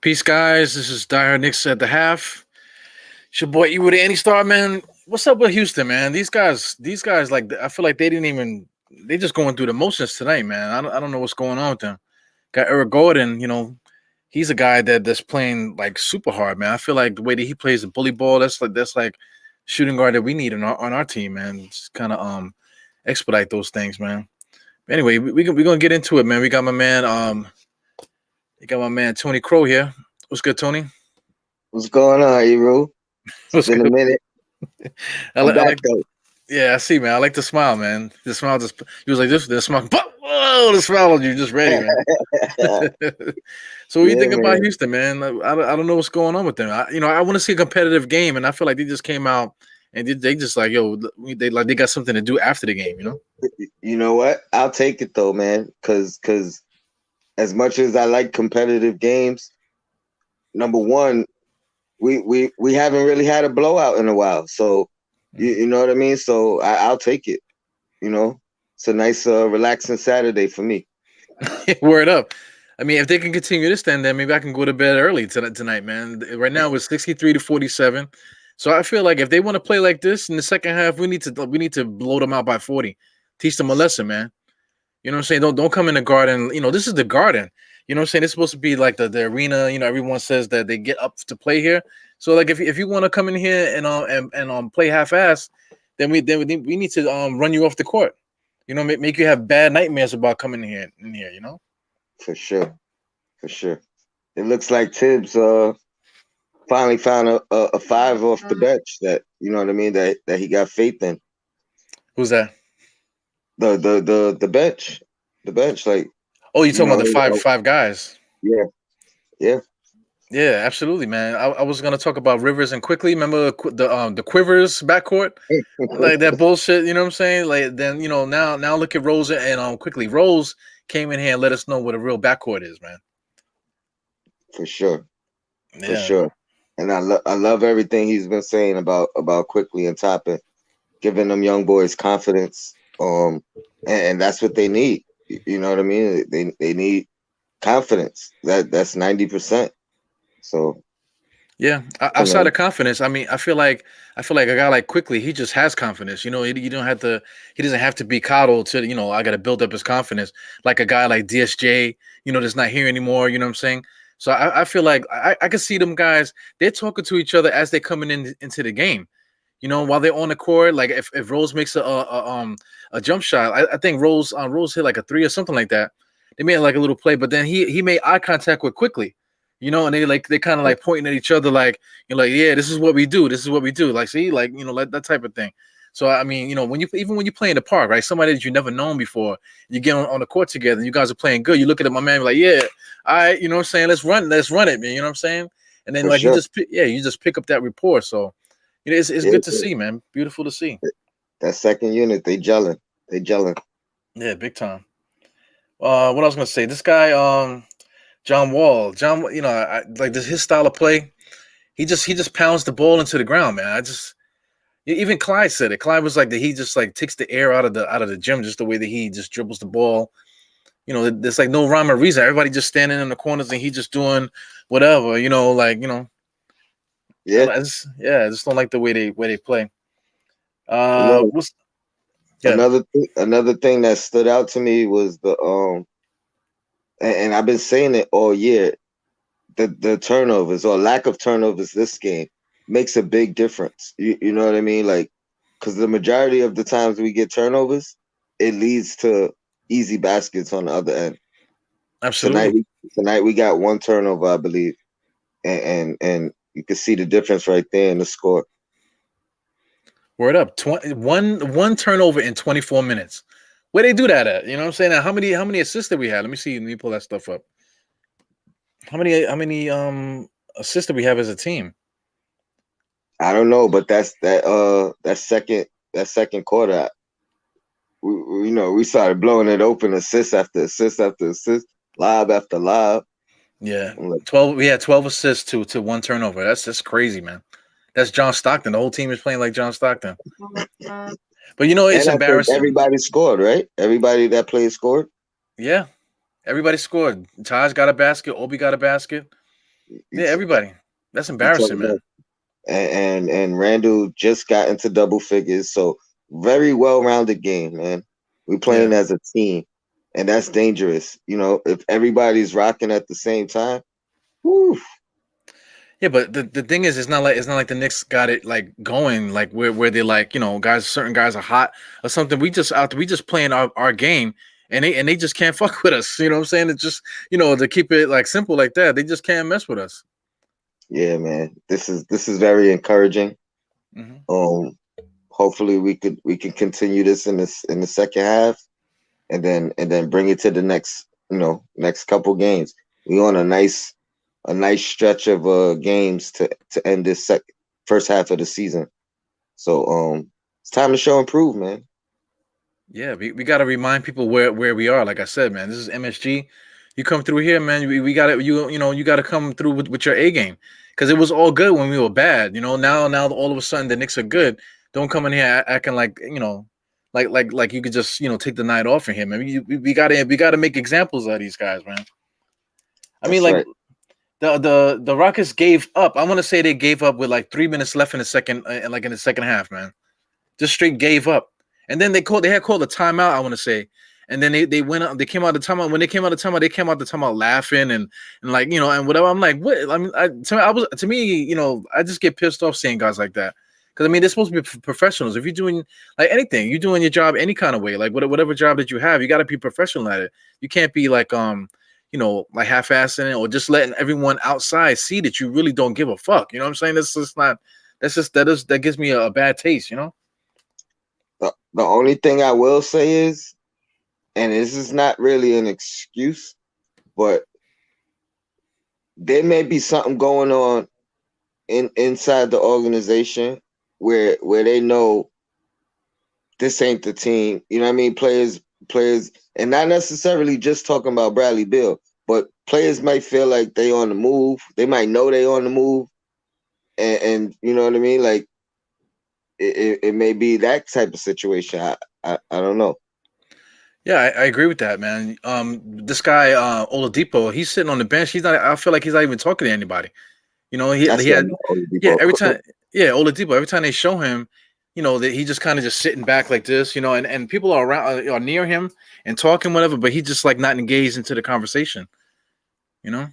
Peace, guys. This is DiehardKnicks at the half. It's your boy E with the Any Star, man. What's up with Houston, man? These guys, like I feel like they just going through the motions tonight, man. I don't know what's going on with them. Got Eric Gordon, he's a guy that's playing like super hard, man. I feel like the way that he plays the bully ball, that's like shooting guard that we need on our team, man. Just kind of expedite those things, man. Anyway, we're gonna get into it, man. We got my man Tony Crow here. What's good, Tony? What's going on, Hero? It's What's been a good? minute. I, I'm li- I back like, though. yeah, I see, man. I like the smile, man. The smile just, he was like this, the smile, whoa, the smile on you, just ready, man. So, what do you Yeah, think about man. Houston, man? I don't know what's going on with them. I want to see a competitive game, and I feel like they just came out and they just like, yo, they got something to do after the game. You know what? I'll take it though, man. Cause as much as I like competitive games, number one, we haven't really had a blowout in a while. So you know what I mean? So I'll take it. You know, it's a nice relaxing Saturday for me. Word up. I mean, if they can continue this, then maybe I can go to bed early tonight, man. Right now it's 63-47. So I feel like if they want to play like this in the second half, we need to blow them out by 40. Teach them a lesson, man. You know what I'm saying? Don't come in the garden. This is the garden. You know what I'm saying? It's supposed to be like the arena. Everyone says that they get up to play here. So like if you want to come in here and play half ass, then we need to run you off the court. Make you have bad nightmares about coming here. For sure, for sure. It looks like Tibbs finally found a five off the bench that you know what I mean that he got faith in. Who's that? The bench, the bench, like Oh, you you talking about know, the five guys? yeah, yeah, Yeah, absolutely, man. I was gonna talk about Rivers and quickly. Remember the Quivers backcourt, like that bullshit. You know what I'm saying? Like then now look at Rose and quickly. Rose came in here and let us know what a real backcourt is, man. for sure, for Yeah, sure. And I love everything he's been saying about quickly and Toppin, giving them young boys confidence. And that's what they need. You know what I mean? They need confidence. That's 90%. So yeah. you Outside know, of confidence, I mean, I feel like a guy like quickly, he just has confidence. You don't have to. He doesn't have to be coddled to. I got to build up his confidence like a guy like DSJ. That's not here anymore. You know what I'm saying? So I feel like I can see them guys. They're talking to each other as they're coming into the game. While they're on the court, like if Rose makes a jump shot, I think Rose hit like a three or something like that. They made like a little play, but then he made eye contact with quickly, and they kind of like pointing at each other like like, yeah, this is what we do, like, see, like, like that type of thing. So I mean, when you play in the park, right, somebody that you never known before, you get on the court together, and you guys are playing good. You look at my man, like, yeah, all right, you know what I'm saying, let's run it, man. You know what I'm saying? And then for like you sure. just you just pick up that rapport. So it's Yeah, good to see, man. Beautiful to see. that second unit, they gelling. They gelling. Yeah, big time. What I was gonna say, this guy, John Wall, like this his style of play. He just pounds the ball into the ground, man. Even Clyde said it. Clyde was like that. He just like takes the air out of the gym, just the way that he just dribbles the ball. There's like no rhyme or reason. Everybody just standing in the corners and he just doing whatever. Yeah. I just don't like the way they play. You know, What's yeah. another thing that stood out to me was and I've been saying it all year. The turnovers or lack of turnovers this game makes a big difference. You know what I mean? Like, because the majority of the times we get turnovers, it leads to easy baskets on the other end. Tonight, Absolutely. we tonight we got one turnover, I believe, and you can see the difference right there in the score. Word up. One turnover in 24 minutes. Where they do that at? You know what I'm saying? Now, how many assists did we have? Let me pull that stuff up. How many assists did we have as a team? I don't know, but that second quarter, we started blowing it open, assist after assist after assist, lob after lob. Yeah. I'm like, 12, we had 12 assists to one turnover. That's crazy, man. That's John Stockton. The whole team is playing like John Stockton. But it's and I think embarrassing. everybody scored, right? Everybody that played scored. Yeah. Everybody scored. Taj got a basket. Obi got a basket. You Yeah, everybody. That's you talk embarrassing, about man. and Randall just got into double figures, so very well rounded game, man. We Yeah. playing as a team, and that's dangerous. You know, if everybody's rocking at the same time, whew, Yeah, but the thing is, it's not like the Knicks got it like going like where they like guys, certain guys are hot or something. We just playing our game, and they just can't fuck with us. You know what I'm saying? It's just to keep it like simple like that. They just can't mess with us. yeah, man, this is very encouraging. Hmm. Um, hopefully we can continue this in the second half, and then bring it to the next couple games. We on a nice stretch of games to end this first half of the season. So it's time to show improve, man. Yeah, we got to remind people where we are. Like I said, man, this is MSG. You come through here, man. We got to you got to come through with your A game, because it was all good when we were bad. Now all of a sudden the Knicks are good. Don't come in here acting like like you could just take the night off from him. I mean, we got to make examples of these guys, man. I mean, That's like right. the Rockets gave up. I want to say they gave up with like 3 minutes left in the second, like in the second half, man. Just straight gave up. And then they had called a timeout, I want to say. And then they went out, they came out of the timeout. When they came out of the timeout, they came out the timeout laughing and like, and whatever. I'm like, what? I mean, to me, I just get pissed off seeing guys like that. Because I mean, they're supposed to be professionals. If you're doing like anything, you're doing your job any kind of way, like whatever job that you have, you got to be professional at it. You can't be like like half-assing it, or just letting everyone outside see that you really don't give a fuck. You know what I'm saying? That's just not. That gives me a bad taste. The only thing I will say is, and this is not really an excuse, but there may be something going on inside the organization where they know this ain't the team. You know what I mean? Players, and not necessarily just talking about Bradley Beal, but players might feel like they on the move. They might know they on the move, and you know what I mean? Like it may be that type of situation. I don't know. Yeah, I agree with that, man. This guy Oladipo, he's sitting on the bench. He's not. I feel like he's not even talking to anybody. He That's what had. I'm only Yeah, people. every time. Yeah, Oladipo. Every time they show him, that he just kind of just sitting back like this, and people are around, are near him and talking whatever, but he just like not engaged into the conversation. You know.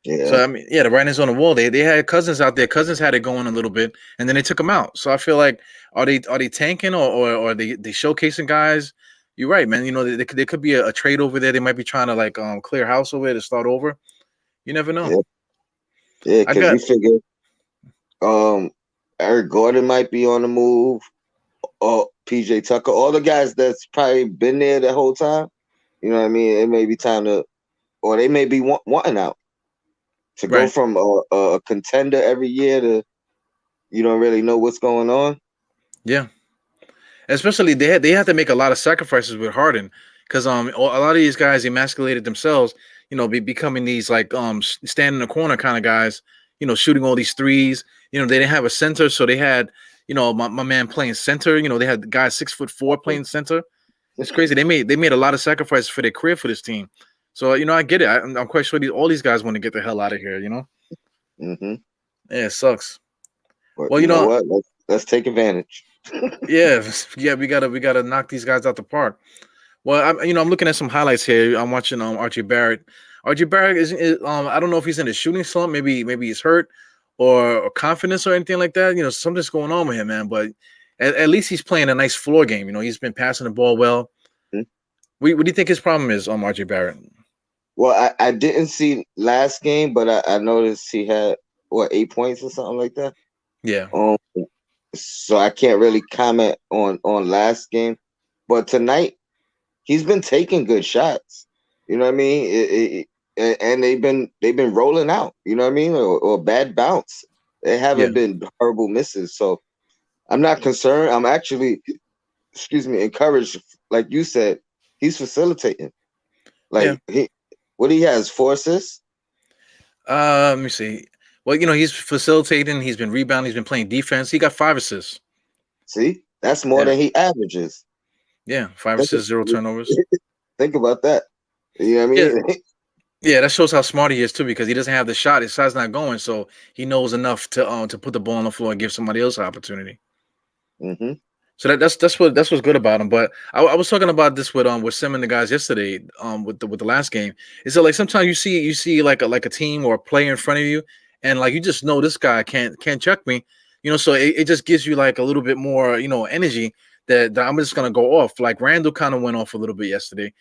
Yeah, So I mean, yeah, the writing's on the wall. They had Cousins out there. Cousins had it going a little bit, and then they took him out. So I feel like are they tanking, or are they showcasing guys? You're right, man. There could be a trade over there. They might be trying to like clear house over there to start over. You never know. yeah, yeah. I Because got you figure um Eric Gordon might be on the move, or PJ Tucker, all the guys that's probably been there the whole time. You know what I mean? It may be time to, or they may be wanting out to go right. from a contender every year to you don't really know what's going on. Yeah, especially they had to make a lot of sacrifices with Harden, because a lot of these guys emasculated themselves. Becoming these like stand in the corner kind of guys. Shooting all these threes. They didn't have a center, so they had my man playing center. They had guys 6'4" playing center. It's crazy. They made a lot of sacrifices for their career for this team. So I get it. I'm quite sure all these guys want to get the hell out of here. Hmm. Yeah, it sucks. But Well, you know what? Let's take advantage. yeah, yeah, we gotta knock these guys out the park. Well, I'm looking at some highlights here. I'm watching Archie Barrett. Archie Barrett is I don't know if he's in a shooting slump. Maybe he's hurt, or confidence or anything like that. Something's going on with him, man. But at least he's playing a nice floor game. He's been passing the ball well. What do you think his problem is, Archie Barrett? Well, I didn't see last game, but I noticed he had 8 points or something like that. Yeah, Um, so I can't really comment on last game, but tonight he's been taking good shots. You know what I mean? And they've been rolling out. You know what I mean? Or bad bounce. They yeah, haven't been horrible misses. So I'm not concerned. I'm actually, excuse me, encouraged. Like you said, he's facilitating. yeah. Like what he has 4 assists. Let me see. Well, he's facilitating. He's been rebounding. He's been playing defense. He got 5 assists. See, that's more Yeah, than he averages. yeah, five Think, assists, zero turnovers. think about that. You know what I Yeah, mean? Yeah, that shows how smart he is too, because he doesn't have the shot. His shot's not going, so he knows enough to put the ball on the floor and give somebody else an opportunity. Hmm. So that's what's good about him. But I was talking about this with Sim and the guys yesterday, with the last game. Is that like sometimes you see like a team or a player in front of you, and like you just know this guy can't check me, So it just gives you like a little bit more energy that I'm just gonna go off. Like Randall kind of went off a little bit yesterday.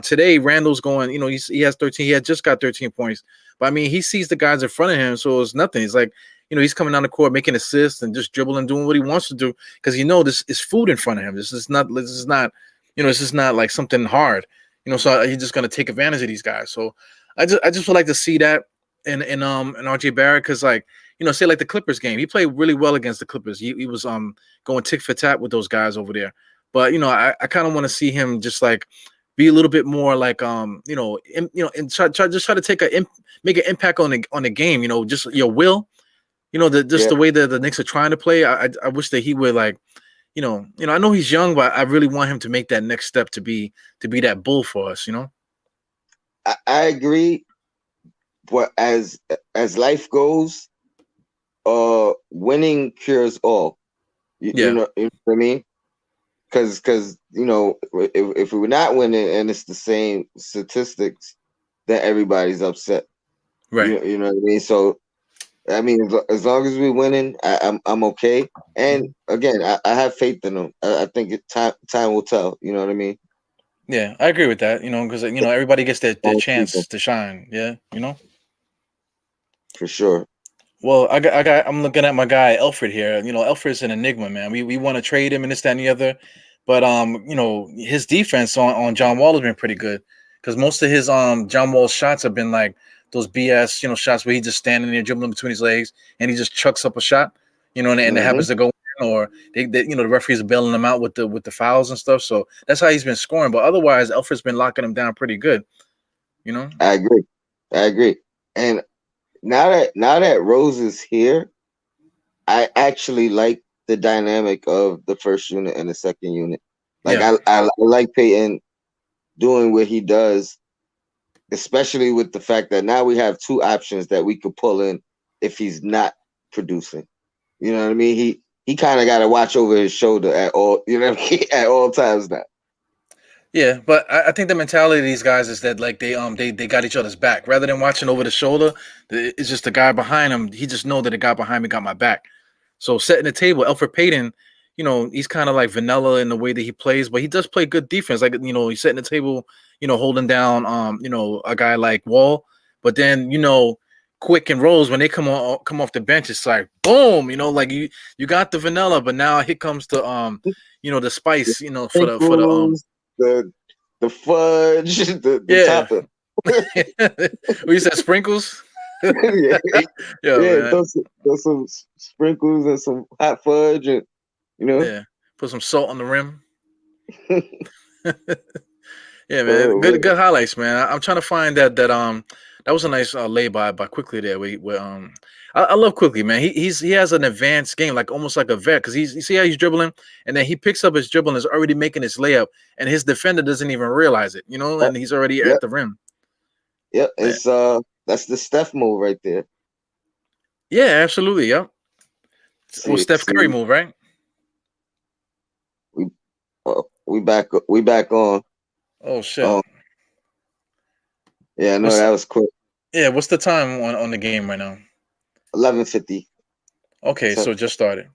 Today Randall's going, he has 13. He had just got 13 points, but I mean he sees the guys in front of him, so it's nothing. It's like he's coming down the court making assists and just dribbling, doing what he wants to do because this is food in front of him. This is not like something hard. So he's just gonna take advantage of these guys. So I just would like to see that in RJ Barrett because like say like the Clippers game, he played really well against the Clippers. He was going tick for tat with those guys over there. But I kind of want to see him just like be a little bit more like and try to make an impact on the game. Just your will. Just Yeah, the way that the Knicks are trying to play. I wish that he would like I know he's young, but I really want him to make that next step to be that bull for us. I agree. But as life goes, winning cures all. Yeah, You know what I mean? Because if we're not winning and it's the same statistics, then everybody's upset. right. You know what I mean? So I mean, as long as we're winning, I'm okay. And Mhm. again, I have faith in them. I think time will tell. You know what I mean? Yeah, I agree with that. Because everybody gets their Most people, chance to shine. Yeah. for sure. Well, I'm looking at my guy Alfred here. Alfred's an enigma, man. We want to trade him and this, that, and the other, but his defense on John Wall has been pretty good because most of his John Wall's shots have been like those BS shots where he's just standing there dribbling between his legs and he just chucks up a shot, and it Hmm. happens to go in, or the referees are bailing him out with the fouls and stuff. So that's how he's been scoring. But otherwise, Alfred's been locking him down pretty good. You know. I agree. I agree. And now that Rose is here, I actually like the dynamic of the first unit and the second unit. Like Yeah. I like Peyton doing what he does, especially with the fact that now we have two options that we could pull in if he's not producing. You know what I mean? He kind of got to watch over his shoulder at all. You know what I mean? At all times now. Yeah, but I think the mentality of these guys is that like they got each other's back rather than watching over the shoulder. It's just the guy behind him. He just know that the guy behind me got my back. So setting the table, Alfred Payton, he's kind of like vanilla in the way that he plays, but he does play good defense. Like he's setting the table, holding down a guy like Wall. But then Quick and Rose when they come off the bench, it's like boom, like you got the vanilla, but now here comes the The spice, for the sprinkles, the fudge, the yeah. topping. We said sprinkles. Yeah, Yeah, yeah. man. Throw some sprinkles and some hot fudge, and you know. Yeah. Put some salt on the rim. Yeah, man. Oh, Good highlights, man. I'm trying to find that was a nice lay by Quickly there. Where I love Quickly, man. He has an advanced game, like almost like a vet, because you see how he's dribbling, and then he picks up his dribble and is already making his layup, and his defender doesn't even realize it, uh, and he's already yep, at the rim. yep. Yeah, It's that's the Steph move right there. yeah, absolutely. Yep. Well, Steph See, Curry move, right? we we back on. Oh shit. Um, yeah, no, What's that was quick. Yeah, what's the time on the game right now? 11:50. Okay, so it just started.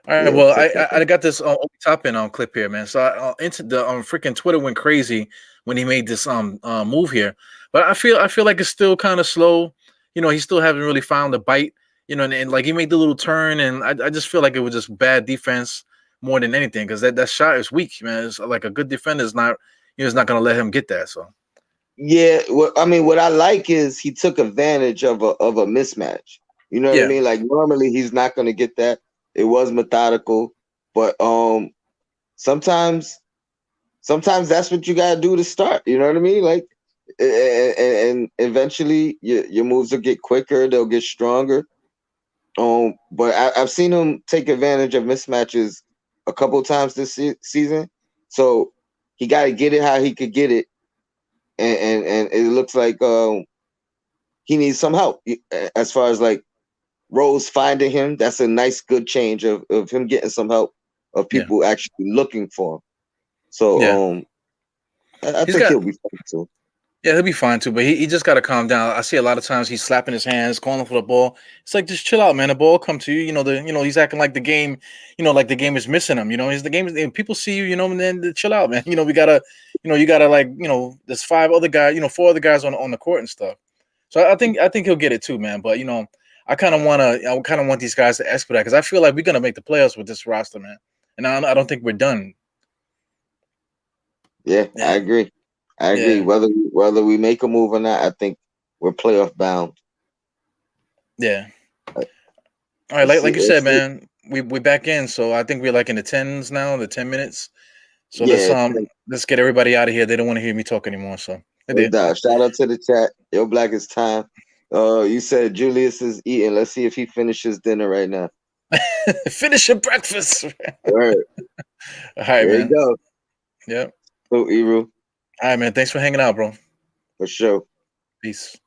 All right, Yeah, well, 10 I seconds. got this top in clip here, man. So into the freaking Twitter went crazy when he made this move here, but I feel like it's still kind of slow. He still haven't really found the bite. And like he made the little turn, and I just feel like it was just bad defense more than anything because that shot is weak, man. It's like a good defender is not is not gonna let him get that. So Yeah, I mean, what I like is he took advantage of a mismatch. You know what I yeah, mean? Like normally he's not going to get that. It was methodical, but sometimes that's what you got to do to start. You know what I mean? Like, and eventually your moves will get quicker. They'll get stronger. But I've seen him take advantage of mismatches a couple times this season. So he got to get it how he could get it, and it looks like he needs some help. As far as like Rose finding him, that's a nice, good change of him getting some help, of Yeah, people actually looking for him. So yeah. I He's think got he'll be fine too. Yeah, he'll be fine too, but he just got to calm down. I see a lot of times he's slapping his hands, calling for the ball. It's like just chill out, man. The ball come to you. He's acting like the game, like the game is missing him. He's the game. And people see you, and then chill out, man. We gotta, you gotta like, there's five other guys, four other guys on the court and stuff. So I think he'll get it too, man. But I kind of want these guys to expedite because I feel like we're gonna make the playoffs with this roster, man. And I don't think we're done. Yeah, I Yeah, agree. I agree. yeah, Whether we make a move or not, I think we're playoff bound. yeah. Uh, All right, Let's like see. you said, Let's see. man, we back in, so I think we're like in the tens now, the 10 minutes. So let's Yeah, let's get everybody out of here. They don't want to hear me talk anymore. So they no did. doubt. Shout out to the chat. Yo, Black, it's time. You said Julius is eating. Let's see if he finishes dinner right now. Finish your breakfast. All right, All right, there you man. go. Yep. So, Eru, All right, man. Thanks for hanging out, bro. for sure. Peace.